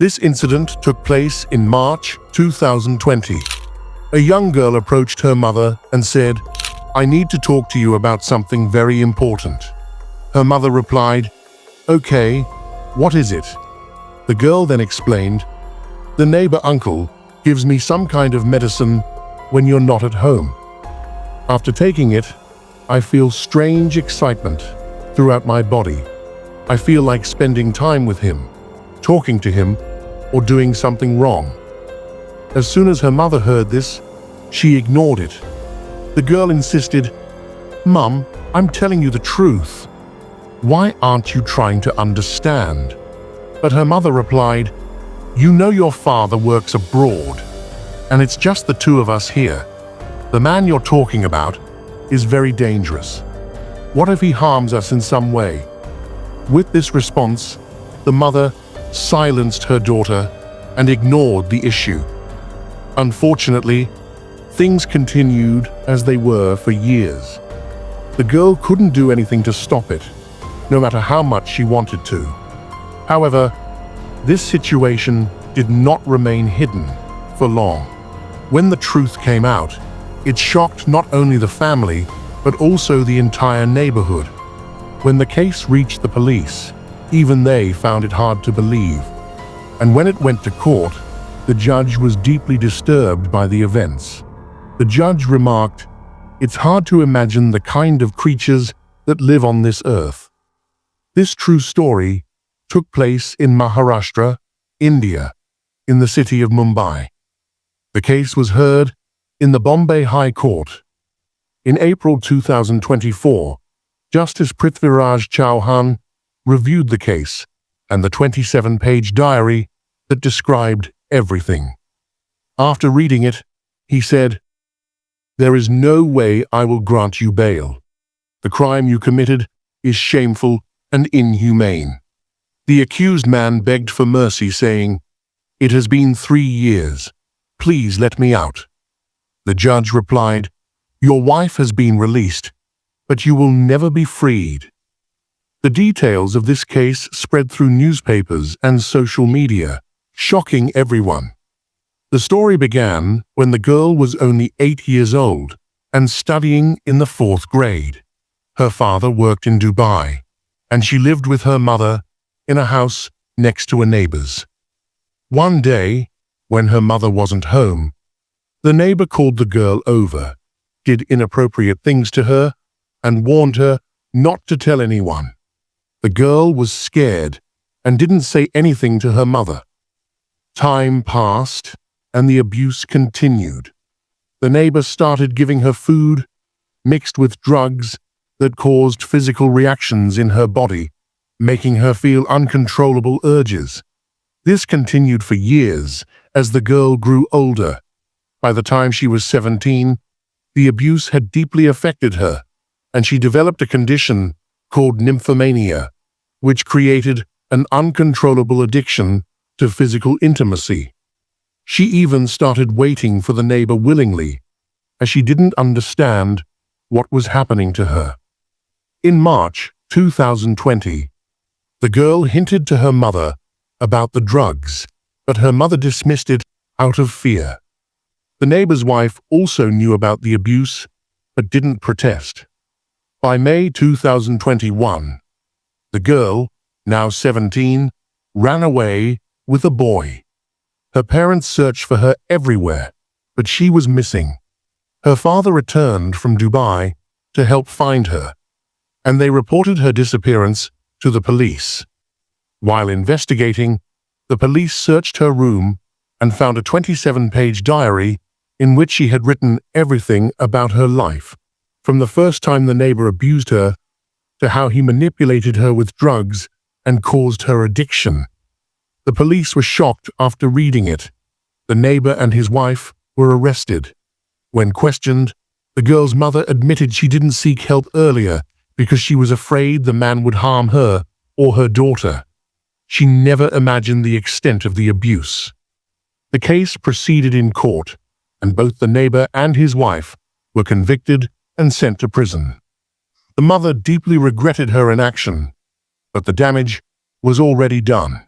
This incident took place in March 2020. A young girl approached her mother and said, "I need to talk to you about something very important." Her mother replied, "Okay, what is it?" The girl then explained, "The neighbor uncle gives me some kind of medicine when you're not at home. After taking it, I feel strange excitement throughout my body. I feel like spending time with him, talking to him, or doing something wrong." As soon as her mother heard this, she ignored it. The girl insisted, "Mum, I'm telling you the truth. Why aren't you trying to understand?" But her mother replied, "You know your father works abroad, and it's just the two of us here. The man you're talking about is very dangerous. What if he harms us in some way?" With this response, the mother silenced her daughter and ignored the issue. Unfortunately, things continued as they were for years. The girl couldn't do anything to stop it, no matter how much she wanted to. However, this situation did not remain hidden for long. When the truth came out, it shocked not only the family, but also the entire neighborhood. When the case reached the police, even they found it hard to believe. And when it went to court, the judge was deeply disturbed by the events. The judge remarked, "It's hard to imagine the kind of creatures that live on this earth." This true story took place in Maharashtra, India, in the city of Mumbai. The case was heard in the Bombay High Court. In April 2024, Justice Prithviraj Chauhan reviewed the case and the 27-page diary that described everything. After reading it, he said, "There is no way I will grant you bail. The crime you committed is shameful and inhumane." The accused man begged for mercy, saying, "It has been 3 years. Please let me out." The judge replied, "Your wife has been released, but you will never be freed." The details of this case spread through newspapers and social media, shocking everyone. The story began when the girl was only 8 years old and studying in the 4th grade. Her father worked in Dubai, and she lived with her mother in a house next to a neighbor's. One day, when her mother wasn't home, the neighbor called the girl over, did inappropriate things to her, and warned her not to tell anyone. The girl was scared and didn't say anything to her mother. Time passed, and the abuse continued. The neighbor started giving her food mixed with drugs that caused physical reactions in her body, making her feel uncontrollable urges. This continued for years as the girl grew older. By the time she was 17, the abuse had deeply affected her, and she developed a condition called nymphomania, which created an uncontrollable addiction to physical intimacy. She even started waiting for the neighbor willingly, as she didn't understand what was happening to her. In March 2020, the girl hinted to her mother about the drugs, but her mother dismissed it out of fear. The neighbor's wife also knew about the abuse, but didn't protest. By May 2021, the girl, now 17, ran away with a boy. Her parents searched for her everywhere, but she was missing. Her father returned from Dubai to help find her, and they reported her disappearance to the police. While investigating, the police searched her room and found a 27-page diary in which she had written everything about her life, from the first time the neighbor abused her to how he manipulated her with drugs and caused her addiction. The police were shocked after reading it. The neighbor and his wife were arrested. When questioned, the girl's mother admitted she didn't seek help earlier because she was afraid the man would harm her or her daughter. She never imagined the extent of the abuse. The case proceeded in court, and both the neighbor and his wife were convicted and sent to prison. The mother deeply regretted her inaction, but the damage was already done.